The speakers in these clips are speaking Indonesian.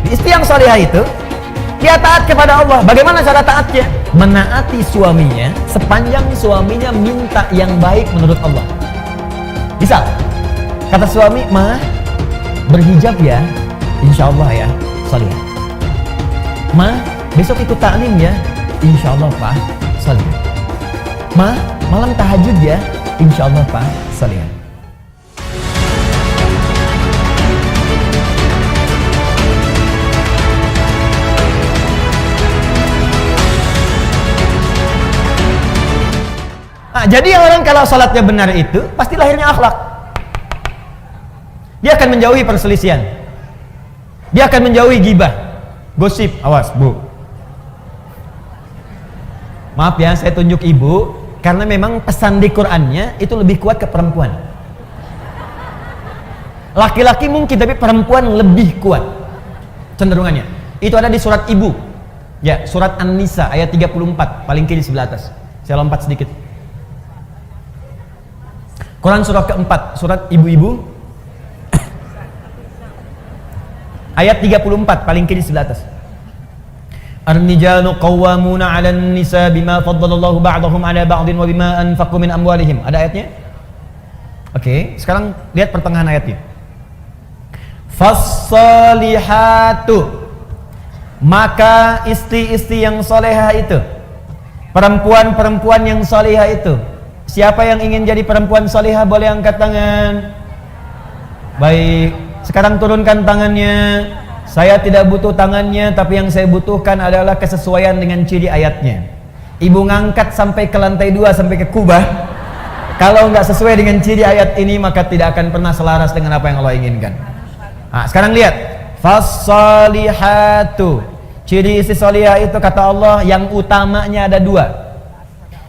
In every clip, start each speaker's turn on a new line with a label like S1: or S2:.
S1: Istri yang salihah itu dia taat kepada Allah. Bagaimana cara taatnya? Menaati suaminya sepanjang suaminya minta yang baik menurut Allah. Misal kata suami, "Ma, berhijab ya, insya Allah ya, salihah. Ma, besok ikut taklim ya, insya Allah Pak, salihah. Ma, malam tahajud ya, insya Allah Pak, salihah." Nah, jadi orang kalau salatnya benar itu pasti lahirnya akhlak. Dia akan menjauhi perselisihan. Dia akan menjauhi gibah, gosip. Awas, Bu. Maaf ya, saya tunjuk ibu karena memang pesan di Qur'annya itu lebih kuat ke perempuan. Laki-laki mungkin, tapi perempuan lebih kuat cenderungannya. Itu ada di surat ibu. Ya, surat An-Nisa ayat 34, paling kiri sebelah atas. Saya lompat sedikit. Quran surah keempat, surat ibu-ibu ayat 34, paling kiri sebelah atas. Ar-rijalu qawwamuna 'alan nisa bima faddalallahu ba'dahum 'ala ba'din wa bima anfaqu min amwalihim. Ada ayatnya? Oke, sekarang lihat pertengahan ayatnya. Fas-salihatu, maka istri-istri yang salehah itu, perempuan-perempuan yang salehah itu. Siapa yang ingin jadi perempuan salihah boleh angkat tangan. Baik, sekarang turunkan tangannya. Saya tidak butuh tangannya, tapi yang saya butuhkan adalah kesesuaian dengan ciri ayatnya. Ibu ngangkat sampai ke lantai 2, sampai ke kubah. Kalau nggak sesuai dengan ciri ayat ini, maka tidak akan pernah selaras dengan apa yang Allah inginkan. Nah, sekarang lihat. Fas-salihatu, ciri istri salihah itu kata Allah yang utamanya ada 2.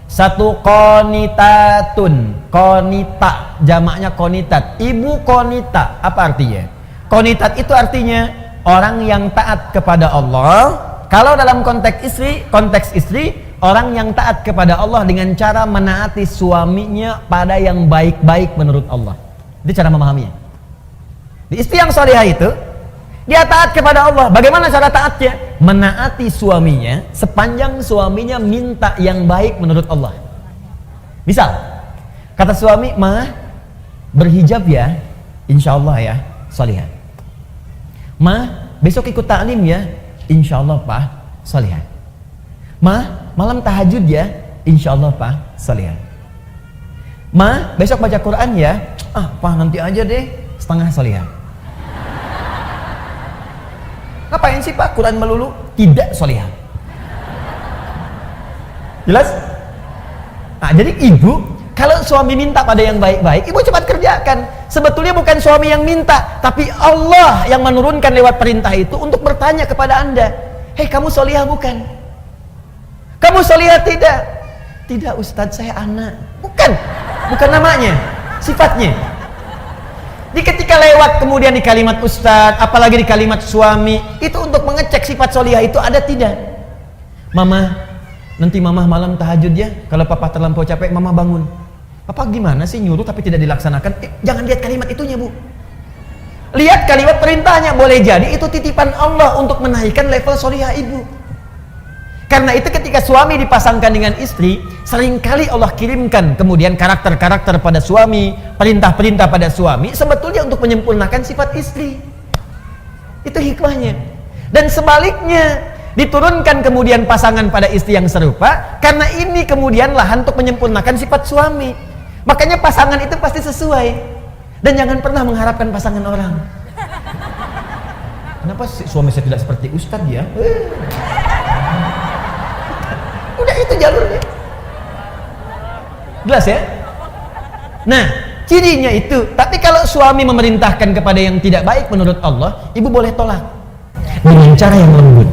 S1: Satu, qonitatun, qonita, jamaknya qonitat. Ibu qonita, apa artinya? Qonitat itu artinya orang yang taat kepada Allah. Kalau dalam konteks istri, orang yang taat kepada Allah dengan cara menaati suaminya pada yang baik-baik menurut Allah. Itu cara memahaminya. Di istri yang salihah itu dia taat kepada Allah. Bagaimana cara taatnya? Menaati suaminya sepanjang suaminya minta yang baik menurut Allah. Misal kata suami, "Ma, berhijab ya, insya Allah ya, salihah. Ma, besok ikut taklim ya, insya Allah Pak, salihah. Ma, malam tahajud ya, insya Allah Pak, salihah. Ma, besok baca Quran ya, Pak nanti aja deh, setengah salihah." Ngapain sih Pak Quran melulu? Tidak salihah. Jelas? Nah, jadi ibu, kalau suami minta pada yang baik-baik, ibu cepat kerjakan. Sebetulnya bukan suami yang minta, tapi Allah yang menurunkan lewat perintah itu untuk bertanya kepada Anda, "Hei, kamu salihah bukan? Kamu salihah tidak?" "Tidak Ustadz, saya anak." Bukan namanya, sifatnya. Di ketika lewat kemudian di kalimat ustadz, apalagi di kalimat suami, itu untuk mengecek sifat solihah itu ada tidak. "Mama, nanti mama malam tahajud ya, kalau papa terlampau capek mama bangun." Papa gimana sih nyuruh tapi tidak dilaksanakan? Jangan lihat kalimat itunya Bu, lihat kalimat perintahnya. Boleh jadi itu titipan Allah untuk menaikkan level solihah ibu. Karena itu ketika suami dipasangkan dengan istri, seringkali Allah kirimkan kemudian karakter-karakter pada suami, perintah-perintah pada suami, sebetulnya untuk menyempurnakan sifat istri. Itu hikmahnya. Dan sebaliknya, diturunkan kemudian pasangan pada istri yang serupa, karena ini kemudian lahan untuk menyempurnakan sifat suami. Makanya pasangan itu pasti sesuai. Dan jangan pernah mengharapkan pasangan orang. Kenapa suami saya tidak seperti ustadz ya? Udah itu jalurnya. Jelas ya? Nah, cirinya itu. Tapi kalau suami memerintahkan kepada yang tidak baik menurut Allah, ibu boleh tolak dengan cara yang lembut.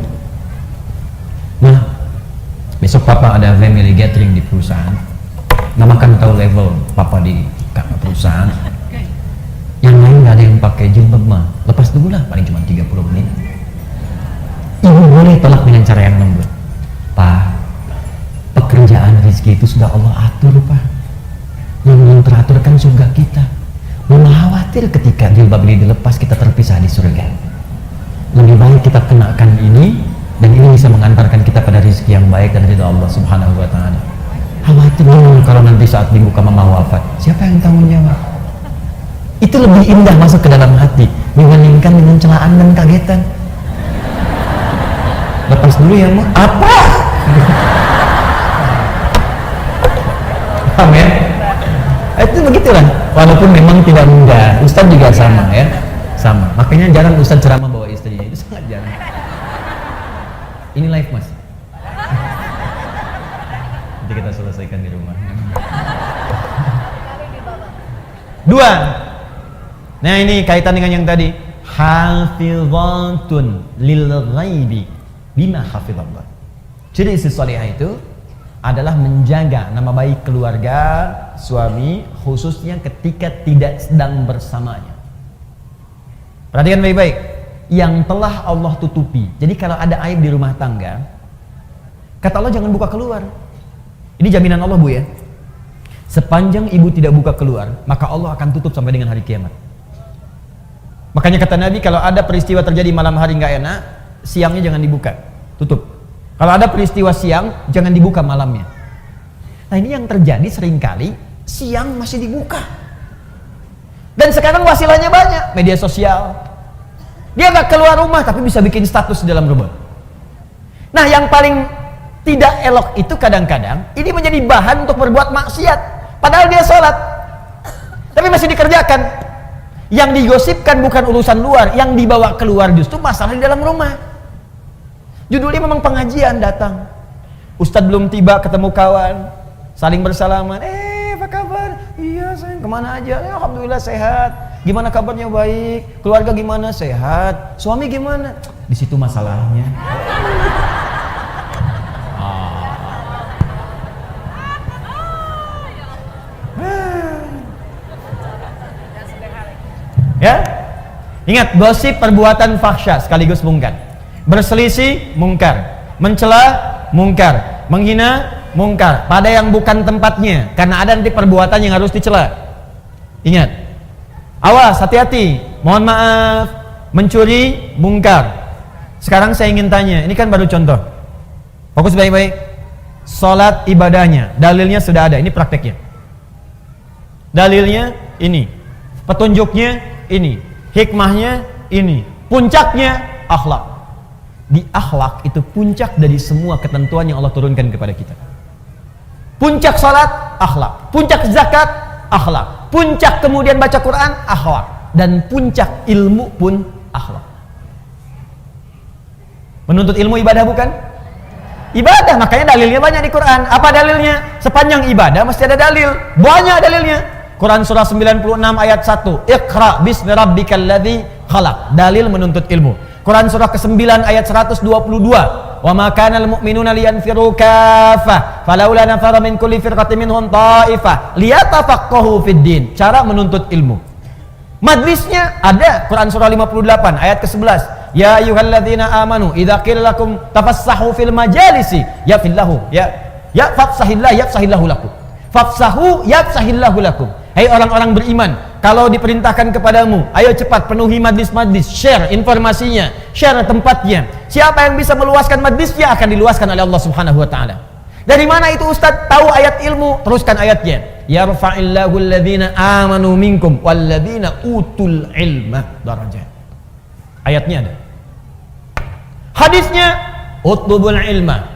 S1: Nah, besok papa ada family gathering di perusahaan. Mama kan tahu level papa di perusahaan. Yang lain nggak ada yang pakai jilbab mah. Lepas dulu lah, paling cuma 30 menit. Ibu boleh tolak dengan cara yang lembut. Pak, pekerjaan rezeki itu sudah Allah atur Pak. Yang belum teratur kan surga kita. Mama khawatir ketika jilbab ini dilepas kita terpisah di surga. Lebih baik yang kita kenakan ini, dan ini bisa mengantarkan kita pada rezeki yang baik dan ridha Allah Subhanahu wa taala. Khawatir kalau nanti saat dibuka mama wafat, siapa yang tanggung jawab? Itu lebih indah masuk ke dalam hati dibandingkan dengan celaan dan kagetan. Lepas dulu ya, mau apa? Paham ya? Itu begitulah. Walaupun memang tidak mudah, Ustadz juga sama ya, sama. Makanya jarang Ustadz ceramah bawa istrinya, itu sangat jarang. Ini live mas. Nanti kita selesaikan di rumah. Dua. Nah ini kaitan dengan yang tadi. Hafizatun lil ghaibi bima hafizallah. Jadi istri salihah itu adalah menjaga nama baik keluarga, suami, khususnya ketika tidak sedang bersamanya. Perhatikan baik-baik, yang telah Allah tutupi. Jadi kalau ada aib di rumah tangga, kata Allah jangan buka keluar. Ini jaminan Allah bu ya. Sepanjang ibu tidak buka keluar, maka Allah akan tutup sampai dengan hari kiamat. Makanya kata Nabi, kalau ada peristiwa terjadi malam hari nggak enak, siangnya jangan dibuka, tutup. Kalau ada peristiwa siang, jangan dibuka malamnya. Nah ini yang terjadi seringkali, siang masih dibuka. Dan sekarang wasilahnya banyak, media sosial. Dia nggak keluar rumah, tapi bisa bikin status di dalam rumah. Nah yang paling tidak elok itu kadang-kadang, ini menjadi bahan untuk berbuat maksiat. Padahal dia sholat, tapi masih dikerjakan. Yang digosipkan bukan urusan luar, yang dibawa keluar justru masalah di dalam rumah. Judulnya memang pengajian, datang Ustadz belum tiba, ketemu kawan, saling bersalaman, apa kabar? Iya sayang, kemana aja? Alhamdulillah sehat. Gimana kabarnya? Baik. Keluarga gimana? Sehat. Suami gimana? Di situ masalahnya. Ya, ingat, gosip perbuatan fahsya sekaligus mungkar. Berselisih mungkar, mencela mungkar, menghina mungkar pada yang bukan tempatnya, karena ada nanti perbuatan yang harus dicela. Ingat, awas, hati-hati, mohon maaf, mencuri mungkar. Sekarang saya ingin tanya, ini kan baru contoh, fokus baik-baik. Salat ibadahnya, dalilnya sudah ada, ini prakteknya. Dalilnya ini, petunjuknya ini, hikmahnya ini, puncaknya akhlak. Di akhlak itu puncak dari semua ketentuan yang Allah turunkan kepada kita. Puncak salat, akhlak. Puncak zakat, akhlak. Puncak kemudian baca Quran, akhlak. Dan puncak ilmu pun akhlak. Menuntut ilmu ibadah bukan? Ibadah, makanya dalilnya banyak di Quran. Apa dalilnya? Sepanjang ibadah mesti ada dalil. Banyak dalilnya. Quran surah 96 ayat 1. Iqra bismi rabbikal ladzi khalaq. Dalil menuntut ilmu. Quran surah ke-9 ayat 122. Wa ma kana al-mu'minuna liyanfiru kaffah falaula nafara min kulli firqatin minhum ta'ifah liyatafaqahu fid din. Cara menuntut ilmu. Majlisnya ada, Quran surah 58 ayat ke-11. Ya ayyuhalladzina amanu idza qila lakum tafassahu fil majalisi yafillahu ya fafsahillah yafsahillahu lakum. Fafsahu yafsahillahu lakum. Hai orang-orang beriman, kalau diperintahkan kepadamu, ayo cepat penuhi majlis-majlis, share informasinya, share tempatnya. Siapa yang bisa meluaskan majlisnya akan diluaskan oleh Allah Subhanahu wa taala. Dari mana itu Ustaz tahu ayat ilmu? Teruskan ayatnya. Yarfa'illahu alladhina amanu minkum walladhina utul ilma darajat. Ayatnya ada. Hadisnya utlubul ilma.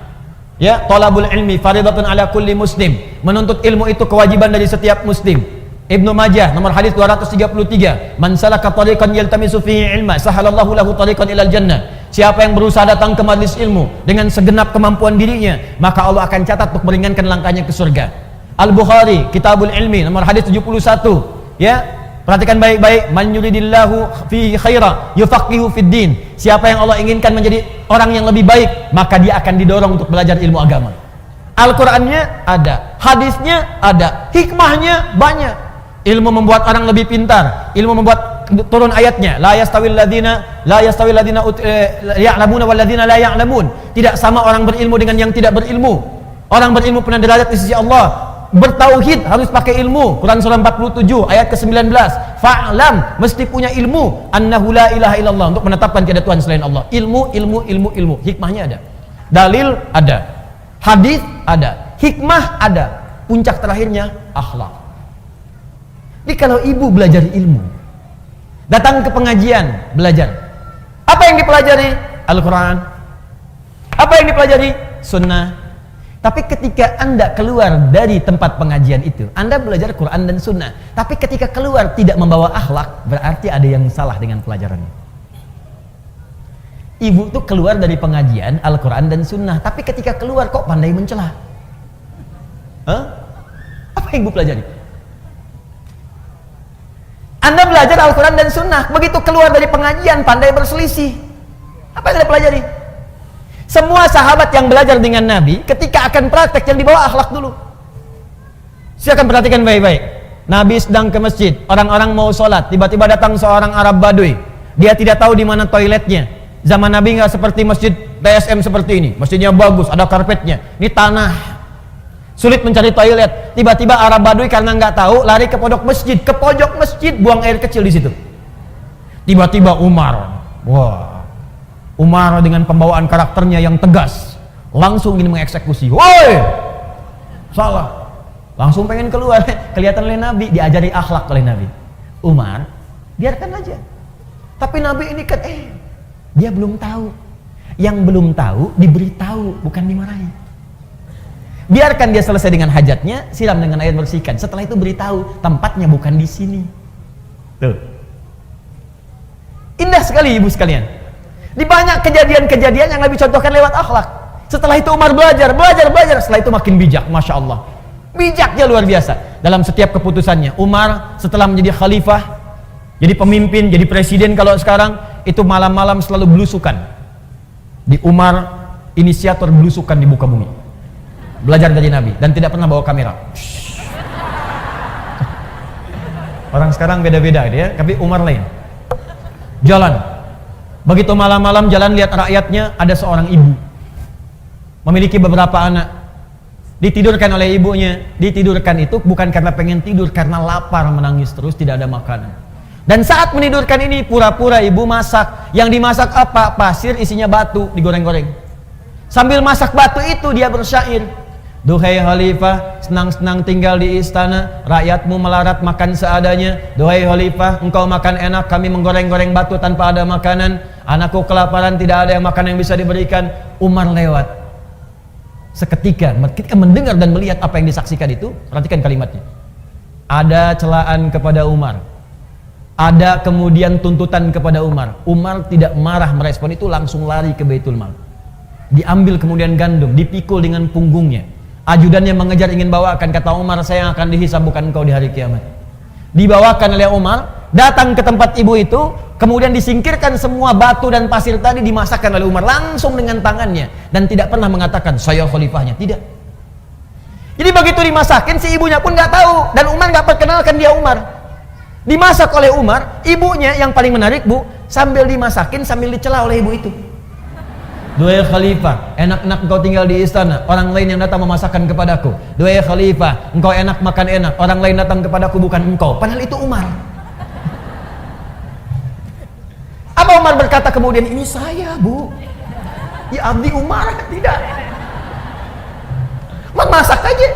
S1: Ya, talabul ilmi faridatun ala kulli muslim. Menuntut ilmu itu kewajiban dari setiap muslim. Ibnu Majah nomor hadis 233. Man salaka tariqan yaltamisu fihi ilma sahalallahu lahu tariqan ilal jannah. Siapa yang berusaha datang ke majlis ilmu dengan segenap kemampuan dirinya, maka Allah akan catat untuk meringankan langkahnya ke surga. Al-Bukhari Kitabul Ilmi nomor hadis 71. Ya, perhatikan baik-baik. Man yuridillahu fihi khaira yufaqihu fid din. Siapa yang Allah inginkan menjadi orang yang lebih baik, maka dia akan didorong untuk belajar ilmu agama. Al-Qur'annya ada, hadisnya ada, hikmahnya banyak. Ilmu membuat orang lebih pintar, ilmu membuat turun ayatnya la yastawil ladzina ya'lamuna wal ladzina la ya'lamun. Tidak sama orang berilmu dengan yang tidak berilmu. Orang berilmu punya derajat di sisi Allah, bertauhid harus pakai ilmu. Quran surah 47 ayat ke-19. Fa'lam, mesti punya ilmu. Annahu la ilaha illallah, untuk menetapkan tiada Tuhan selain Allah. Ilmu. Hikmahnya ada. Dalil ada. Hadis ada. Hikmah ada. Puncak terakhirnya akhlak. Jadi kalau ibu belajar ilmu, datang ke pengajian, belajar. Apa yang dipelajari? Al-Quran. Apa yang dipelajari? Sunnah. Tapi ketika Anda keluar dari tempat pengajian itu, Anda belajar Quran dan Sunnah. Tapi ketika keluar tidak membawa akhlak, berarti ada yang salah dengan pelajarannya. Ibu tuh keluar dari pengajian Al-Quran dan Sunnah, tapi ketika keluar kok pandai mencela. Apa yang ibu pelajari? Anda belajar Al-Quran dan Sunnah, begitu keluar dari pengajian pandai berselisih. Apa yang Anda pelajari? Semua sahabat yang belajar dengan Nabi, ketika akan praktek yang dibawa akhlak dulu. Silakan perhatikan baik-baik. Nabi sedang ke masjid, orang-orang mau sholat, tiba-tiba datang seorang Arab Baduy. Dia tidak tahu di mana toiletnya. Zaman Nabi nggak seperti masjid TSM seperti ini. Masjidnya bagus, ada karpetnya. Ini tanah, sulit mencari toilet. Tiba-tiba Arab Baduy karena nggak tahu, lari ke pojok masjid, buang air kecil di situ. Tiba-tiba Umar, Umar dengan pembawaan karakternya yang tegas, langsung ingin mengeksekusi. Woi, salah. Langsung pengen keluar. Kelihatan oleh Nabi, diajari akhlak oleh Nabi. Umar, biarkan aja. Tapi Nabi ini kan, dia belum tahu. Yang belum tahu diberitahu, bukan dimarahi. Biarkan dia selesai dengan hajatnya, siram dengan air bersihkan. Setelah itu beritahu, tempatnya bukan di sini. Tuh. Indah sekali ibu sekalian. Di banyak kejadian-kejadian yang Nabi contohkan lewat akhlak. Setelah itu Umar belajar. Setelah itu makin bijak, Masya Allah. Bijaknya luar biasa dalam setiap keputusannya. Umar setelah menjadi khalifah, jadi pemimpin, jadi presiden kalau sekarang, itu malam-malam selalu belusukan. Di Umar, inisiator belusukan di muka bumi. Belajar dari Nabi dan tidak pernah bawa kamera. Orang sekarang beda-beda ya, tapi Umar lain. Jalan. Begitu malam-malam jalan, lihat rakyatnya, ada seorang ibu memiliki beberapa anak, ditidurkan oleh ibunya. Ditidurkan itu bukan karena pengen tidur, karena lapar, menangis terus, tidak ada makanan. Dan saat menidurkan ini, pura-pura ibu masak. Yang dimasak apa? Pasir isinya batu, digoreng-goreng. Sambil masak batu itu dia bersyair, duhai khalifah, senang-senang tinggal di istana, rakyatmu melarat makan seadanya. Duhai khalifah, engkau makan enak, kami menggoreng-goreng batu tanpa ada makanan. Anakku kelaparan, tidak ada yang makan yang bisa diberikan. Umar lewat. Seketika, ketika mendengar dan melihat apa yang disaksikan itu, perhatikan kalimatnya. Ada celaan kepada Umar. Ada kemudian tuntutan kepada Umar. Umar tidak marah merespon itu, langsung lari ke Baitul Mal. Diambil kemudian gandum, dipikul dengan punggungnya. Ajudannya mengejar ingin bawakan, kata Umar, saya yang akan dihisab bukan engkau di hari kiamat. Dibawakan oleh Umar, datang ke tempat ibu itu, kemudian disingkirkan semua batu dan pasir tadi, dimasakkan oleh Umar langsung dengan tangannya, dan tidak pernah mengatakan saya khalifahnya, tidak. Jadi begitu dimasakin, si ibunya pun nggak tahu, dan Umar nggak perkenalkan dia Umar. Dimasak oleh Umar, ibunya yang paling menarik bu, sambil dimasakin sambil dicela oleh ibu itu. Duhai khalifah, enak-enak engkau tinggal di istana, orang lain yang datang memasakkan kepadaku. Duhai khalifah, engkau enak makan enak, orang lain datang kepadaku bukan engkau. Padahal itu Umar. Apa Umar berkata kemudian, ini saya bu, ya abdi Umar? Tidak. Umar masak aja.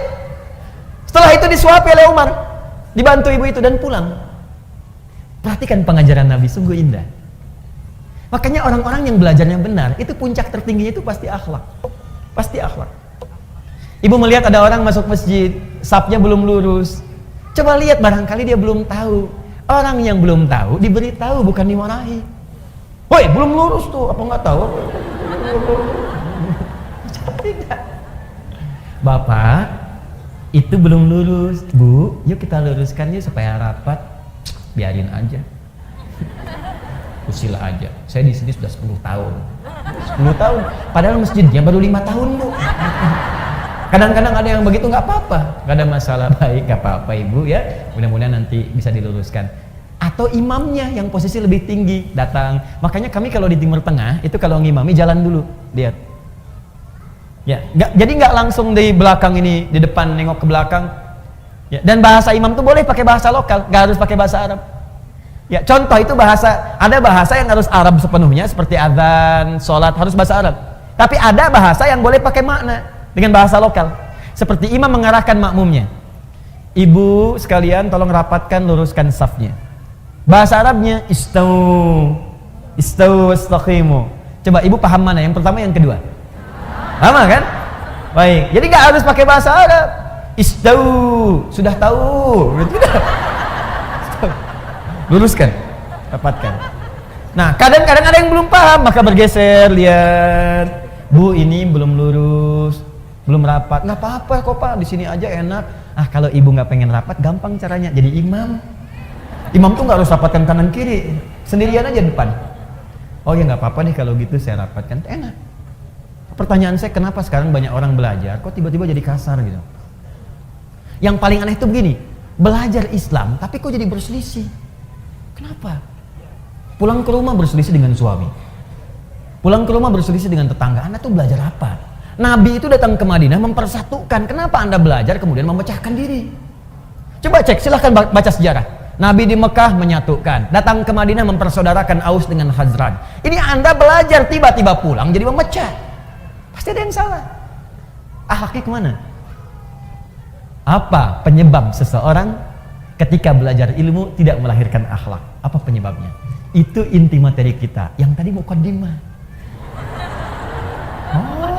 S1: Setelah itu disuapi oleh Umar, dibantu ibu itu dan pulang. Perhatikan pengajaran Nabi, sungguh indah. Makanya orang-orang yang belajarnya benar, itu puncak tertingginya itu pasti akhlak. Pasti akhlak. Ibu melihat ada orang masuk masjid, safnya belum lurus. Coba lihat, barangkali dia belum tahu. Orang yang belum tahu diberitahu, bukan dimarahi. Woi, belum lurus tuh, apa nggak tahu? Tidak. Bapak, itu belum lurus. Bu, yuk kita luruskan yuk supaya rapat. Biarin aja. Usil aja. Saya di sini sudah 10 tahun. 10 tahun. Padahal masjidnya baru 5 tahun, Bu. Kadang-kadang ada yang begitu, nggak apa-apa. Nggak ada masalah, baik, nggak apa-apa Ibu ya. Mudah-mudahan nanti bisa diluruskan. Atau imamnya yang posisi lebih tinggi datang. Makanya kami kalau di Timur Tengah itu kalau ngimami jalan dulu, lihat. Ya, jadi nggak langsung di belakang ini, di depan nengok ke belakang. Ya, dan bahasa imam tuh boleh pakai bahasa lokal, nggak harus pakai bahasa Arab. Ya, contoh itu ada bahasa yang harus Arab sepenuhnya seperti azan, sholat harus bahasa Arab. Tapi ada bahasa yang boleh pakai makna dengan bahasa lokal. Seperti imam mengarahkan makmumnya. Ibu sekalian tolong rapatkan, luruskan safnya. Bahasa Arabnya istau istaqimu. Coba ibu paham mana? Yang pertama, yang kedua? Sama kan? Baik. Jadi nggak harus pakai bahasa Arab. Istau, sudah tahu. Tidak. Luruskan, rapatkan. Nah, kadang-kadang ada yang belum paham, maka bergeser, lihat. Bu, ini belum lurus, belum rapat. Nggak apa-apa kok Pak, di sini aja enak. Ah, kalau ibu nggak pengen rapat, gampang caranya. Jadi imam. Imam tuh nggak harus rapatkan kanan kiri, sendirian aja depan. Oh ya nggak apa-apa nih kalau gitu saya rapatkan, enak. Pertanyaan saya, kenapa sekarang banyak orang belajar, kok tiba-tiba jadi kasar gitu? Yang paling aneh itu begini, belajar Islam, tapi kok jadi berselisih? Kenapa? Pulang ke rumah berselisih dengan suami, pulang ke rumah berselisih dengan tetangga. Anda tuh belajar apa? Nabi itu datang ke Madinah mempersatukan. Kenapa Anda belajar kemudian memecahkan diri? Coba cek, silahkan baca sejarah. Nabi di Mekah menyatukan, datang ke Madinah mempersaudarakan Aus dengan Khazraj. Ini Anda belajar, tiba-tiba pulang jadi memecah. Pasti ada yang salah. Akhlaknya kemana? Apa penyebab seseorang ketika belajar ilmu tidak melahirkan akhlak? Apa penyebabnya? Itu inti materi kita yang tadi mukaddimah. Oh,